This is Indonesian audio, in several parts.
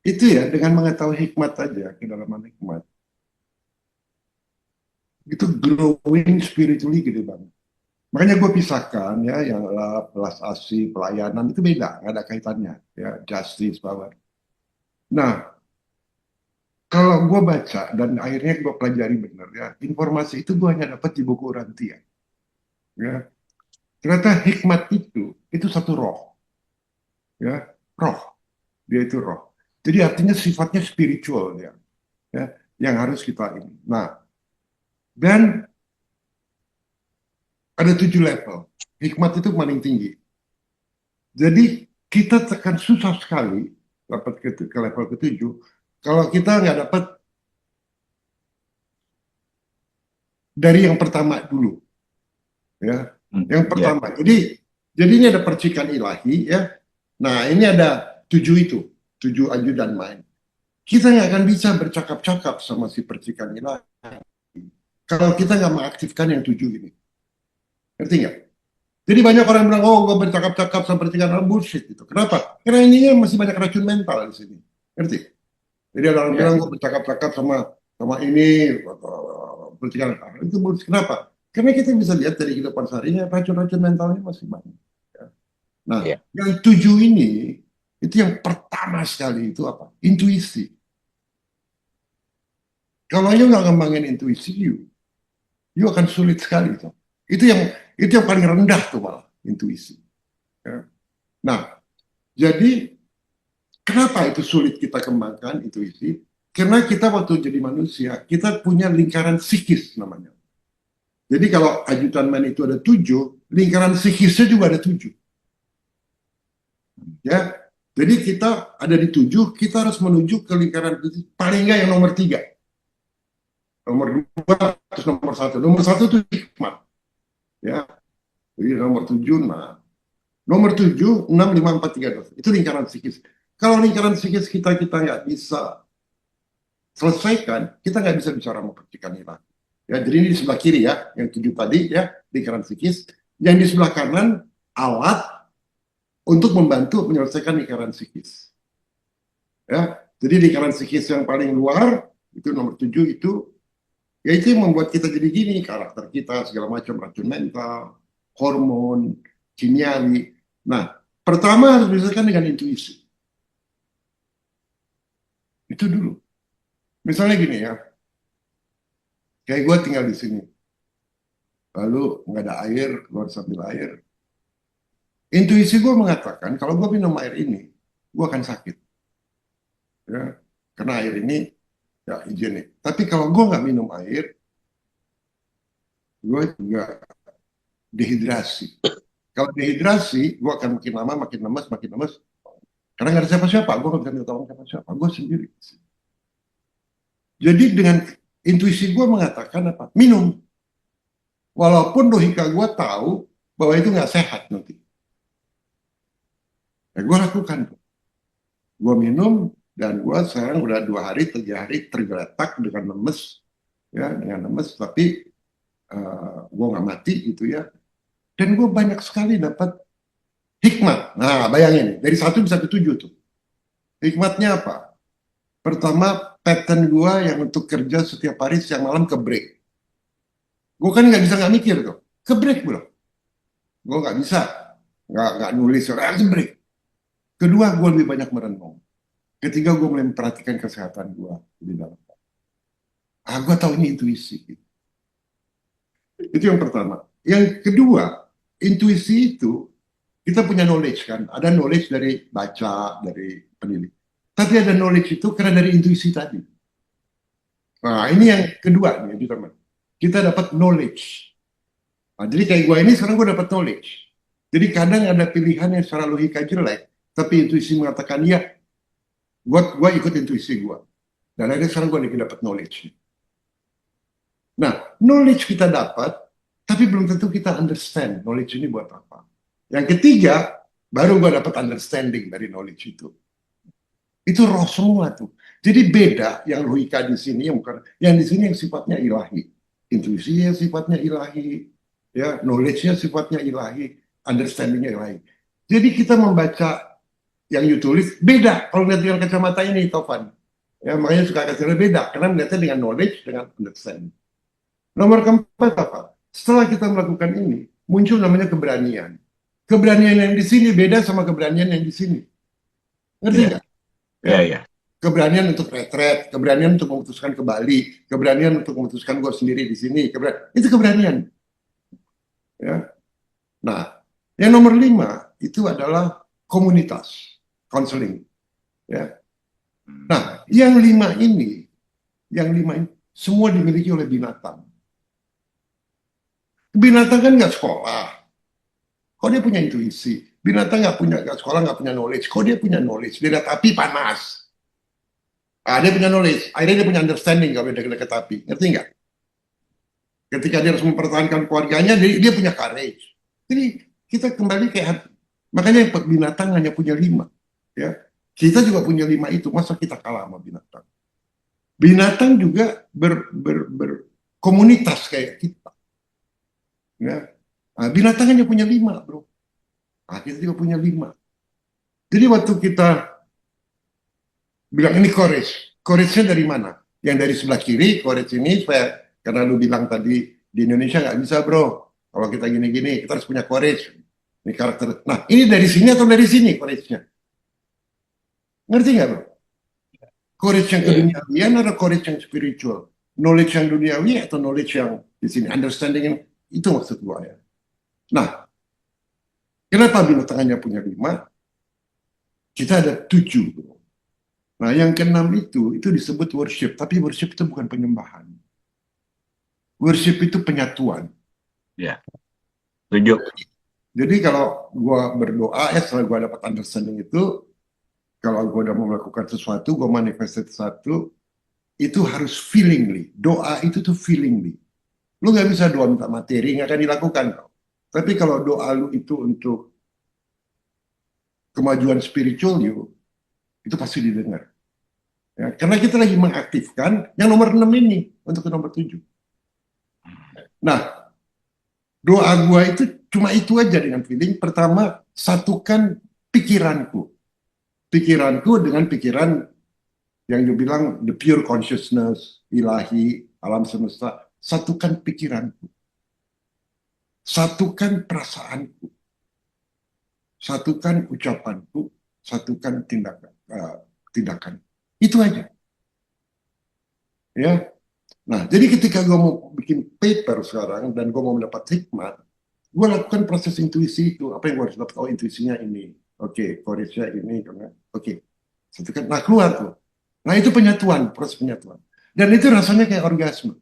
Itu ya, dengan mengetahui hikmat aja, kedalaman hikmat, itu growing spiritually gede banget. Makanya gue pisahkan ya, yang belas asih, pelayanan itu beda, nggak ada kaitannya. Ya, justice, power. Nah, kalau gue baca dan akhirnya gue pelajari bener ya, informasi itu gue hanya dapat di buku Urantia. Ya, ternyata hikmat itu satu roh, ya, roh. Dia itu roh. Jadi artinya sifatnya spiritual ya, yang harus kita ini. Nah, dan ada 7 level. Hikmat itu paling tinggi. Jadi kita tekan susah sekali dapat ke level ke-7 kalau kita nggak dapat dari yang pertama dulu, ya. Yang Ya, pertama. Jadi ini ada percikan ilahi, ya. Nah, ini ada 7 itu, 7 ajudan main. Kita nggak akan bisa bercakap-cakap sama si percikan ilahi kalau kita nggak mengaktifkan yang 7 ini. Ngerti nggak? Jadi banyak orang bilang, oh, gue bercakap-cakap sama percikan ilahi, bullshit itu. Kenapa? Karena ini masih banyak racun mental di sini. Ngerti? Jadi ada orang bilang ya, gue bercakap-cakap sama sama ini percikan ilahi. Itu bullshit. Kenapa? Karena kita bisa lihat dari kehidupan seharinya racun-racun mentalnya masih banyak. Ya. Nah, ya, yang 7 ini itu yang pertama sekali itu apa? Intuisi. Kalau you nggak ngembangin intuisi you akan sulit sekali tuh. Itu yang itu yang paling rendah tuh malah intuisi. Ya. Nah, jadi kenapa itu sulit kita kembangkan intuisi? Karena kita waktu jadi manusia, kita punya lingkaran psikis namanya. Jadi kalau ajudan man itu ada 7, lingkaran psikisnya juga ada 7. Ya, jadi kita ada di 7, kita harus menuju ke lingkaran paling nggak yang nomor 3. Nomor 2, terus nomor 1. Nomor 1 itu hikmat. Ya, jadi nomor 7, nah. Nomor 7, 6, 5, 4, 3, 2. Itu lingkaran psikis. Kalau lingkaran psikis kita nggak bisa selesaikan, kita nggak bisa bicara memperhatikan ilahi. Ya, jadi ini di sebelah kiri ya, yang 7 tadi ya, lingkaran psikis. Yang di sebelah kanan, alat untuk membantu menyelesaikan lingkaran psikis. Ya, jadi lingkaran psikis yang paling luar, itu nomor 7 itu, ya itu yang membuat kita jadi gini, karakter kita, segala macam, racun mental, hormon, kimiawi. Nah, pertama harus diselesaikan dengan intuisi. Itu dulu. Misalnya gini ya, kayak gue tinggal di sini, lalu nggak ada air, keluar sambil air. Intuisi gue mengatakan kalau gue minum air ini, gue akan sakit, ya, karena air ini ya higienik. Tapi kalau gue nggak minum air, gue juga dehidrasi. Kalau dehidrasi, gue akan makin lemas, makin lemas. Karena nggak ada siapa-siapa, gue nggak bisa minta tolong siapa-siapa, gue sendiri. Jadi dengan intuisi gue mengatakan apa? Minum. Walaupun logika gue tahu bahwa itu nggak sehat nanti. Ya, gue lakukan. Gue minum dan gue sekarang udah 2 hari, 3 hari tergeletak dengan lemes, ya dengan lemes. Tapi gue nggak mati gitu ya. Dan gue banyak sekali dapat hikmat. Nah, bayangin dari 1 bisa ke 7 tuh. Hikmatnya apa? Pertama, pattern gue yang untuk kerja setiap hari siang malam ke break. Gue kan nggak bisa nggak mikir tuh. Ke break belum? Gue nggak bisa. Nggak nulis, harus break. Kedua, gue lebih banyak merenung. Ketiga, gue mulai memperhatikan kesehatan gue di dalam. Ah, gue tahu ini intuisi. Itu yang pertama. Yang kedua, intuisi itu kita punya knowledge kan. Ada knowledge dari baca, dari peneliti. Tapi ada knowledge itu karena dari intuisi tadi. Nah, ini yang kedua nih, teman. Kita dapat knowledge. Nah, jadi kayak gue ini sekarang gue dapat knowledge. Jadi kadang ada pilihan yang secara logika jelek, tapi intuisi mengatakan iya, gue ikut intuisi gue. Dan akhirnya sekarang gue dapat knowledge. Nah, knowledge kita dapat, tapi belum tentu kita understand knowledge ini buat apa. Yang ketiga, baru gue dapat understanding dari knowledge itu. Itu roh semua tuh. Jadi beda yang logika di sini yang bukan, yang di sini yang sifatnya ilahi. Intuisinya sifatnya ilahi, ya, knowledge-nya sifatnya ilahi, understanding-nya ilahi. Jadi kita membaca yang you tulis beda kalau lihat dengan kacamata ini, Tovan. Ya, makanya suka kasih beda karena melihatnya dengan knowledge, dengan understanding. Nomor keempat apa? Setelah kita melakukan ini, muncul namanya keberanian. Keberanian yang di sini beda sama keberanian yang di sini. Ngerti Iya, nggak? iya, Ya. iya. Keberanian untuk retret, keberanian untuk memutuskan ke Bali, keberanian untuk memutuskan gue sendiri di sini, itu keberanian. Ya. Nah, yang nomor 5 itu adalah komunitas, counseling. Ya. Nah, yang lima ini semua dimiliki oleh binatang. Binatang kan nggak sekolah, kok dia punya intuisi. Binatang nggak sekolah, nggak punya knowledge, kok dia punya knowledge. Dia lihat api panas, dia punya knowledge. Akhirnya dia punya understanding kalau dia dekat api. Ngerti nggak? Ketika dia harus mempertahankan keluarganya, dia punya courage. Jadi kita kembali kayak makanya binatang hanya punya 5. Ya, kita juga punya 5 itu. Masa kita kalah sama binatang? Binatang juga berkomunitas kayak kita. Ya. Nah, binatang hanya punya 5, bro. Nah, kita juga punya 5. Jadi waktu kita bilang ini courage, courage-nya dari mana? Yang dari sebelah kiri, courage ini karena lu bilang tadi di Indonesia nggak bisa, bro. Kalau kita gini-gini, kita harus punya courage. Ini karakter. Nah, ini dari sini atau dari sini courage-nya? Ngerti nggak, bro? Courage yang Iya. keduniawian atau courage yang spiritual? Knowledge yang duniawi atau knowledge yang di sini? Understanding yang itu maksud gua ya. Nah, kenapa binatang hanya punya 5? Kita ada 7, bro. Nah, yang keenam itu disebut worship. Tapi worship itu bukan penyembahan. Worship itu penyatuan. Iya, setuju. Jadi kalau gua berdoa, setelah gua dapat understanding itu, kalau gua udah mau melakukan sesuatu, gua manifest sesuatu, itu harus feelingly. Doa itu tuh feelingly. Lu nggak bisa doa minta materi, nggak akan dilakukan. Tapi kalau doa lu itu untuk kemajuan spiritual you, itu pasti didengar. Ya, karena kita lagi mengaktifkan yang nomor 6 ini untuk ke nomor 7. Nah, doa gua itu cuma itu aja dengan feeling. Pertama, satukan pikiranku. Pikiranku dengan pikiran yang you bilang the pure consciousness, ilahi, alam semesta. Satukan pikiranku. Satukan perasaanku. Satukan ucapanku. Satukan tindakan. Itu aja. Ya. Nah, jadi ketika gue mau bikin paper sekarang dan gue mau mendapat hikmat, gue lakukan proses intuisi itu. Apa yang gue harus dapat? Oh, intuisinya ini. Oke, courage-nya ini. Oke, satukan. Nah, keluar tuh. Nah, itu penyatuan, proses penyatuan. Dan itu rasanya kayak orgasme.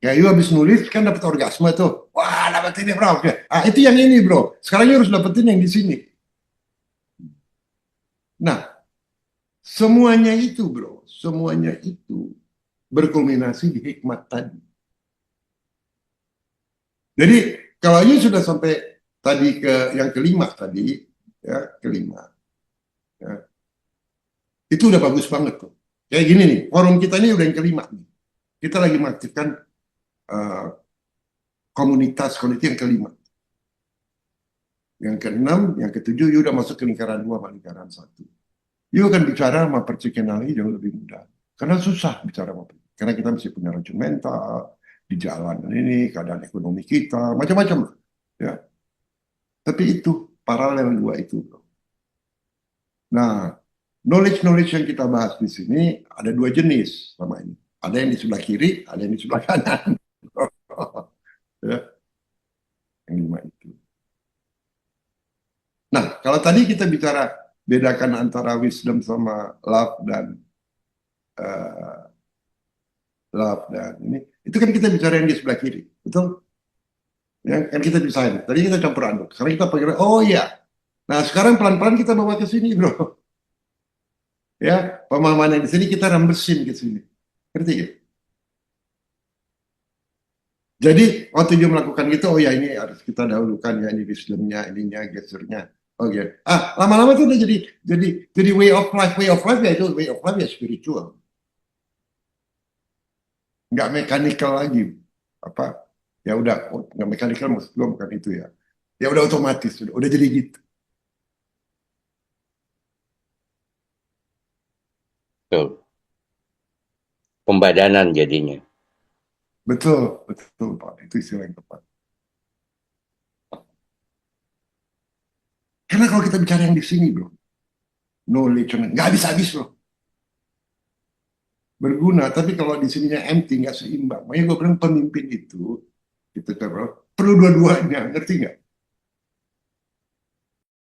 Kayak you habis nulis kan dapat orgasme tuh. Wah, dapat ini bro. Ah, itu yang ini bro. Sekarang you harus dapetin yang di sini. Nah, semuanya itu bro. Semuanya itu berkulminasi di hikmat tadi. Jadi kalau you sudah sampai tadi ke yang kelima tadi, ya kelima, ya, itu udah bagus banget tuh. Kayak gini nih, forum kita ini udah yang kelima nih. Kita lagi mengaktifkan uh, komunitas yang kelima. Yang keenam, yang ketujuh, you udah masuk ke lingkaran 2 sama lingkaran 1. You akan bicara sama percikanali jauh lebih mudah. Karena susah bicara sama percikanali. Karena kita mesti punya racun mental, di jalan ini, keadaan ekonomi kita, macam-macam. Ya. Tapi itu, paralel 2 itu. Nah, knowledge yang kita bahas di sini ada 2 jenis sama ini. Ada yang di sebelah kiri, ada yang di sebelah kanan. Ya, yang 5 itu. Nah, kalau tadi kita bicara bedakan antara wisdom sama uh, love dan ini, itu kan kita bicara yang di sebelah kiri, betul? Ya, kan kita pisahin. Tadi kita campur aduk. Sekarang kita pakai, oh iya. Nah, sekarang pelan-pelan kita bawa ke sini, bro. Ya, pemahaman yang di sini kita rembesin ke sini. Ngerti ya? Jadi waktu dia melakukan gitu, oh ya ini harus kita dahulukan ya ini wisdomnya, ininya, gesturnya. Oh ya. Lama-lama itu udah jadi way of life. Way of life ya itu way of life ya spiritual. Nggak mekanikal lagi. Apa? Ya udah, nggak mekanikal maksud gue bukan itu ya. Ya udah otomatis, udah jadi gitu. pembadanan jadinya. Betul, betul Pak. Itu istilah yang tepat. Karena kalau kita bicara yang di sini, bro, knowledge nggak habis-habis, bro. Berguna, tapi kalau di sininya empty, nggak seimbang. Makanya gue bilang pemimpin itu kan, bro, perlu dua-duanya, ngerti nggak?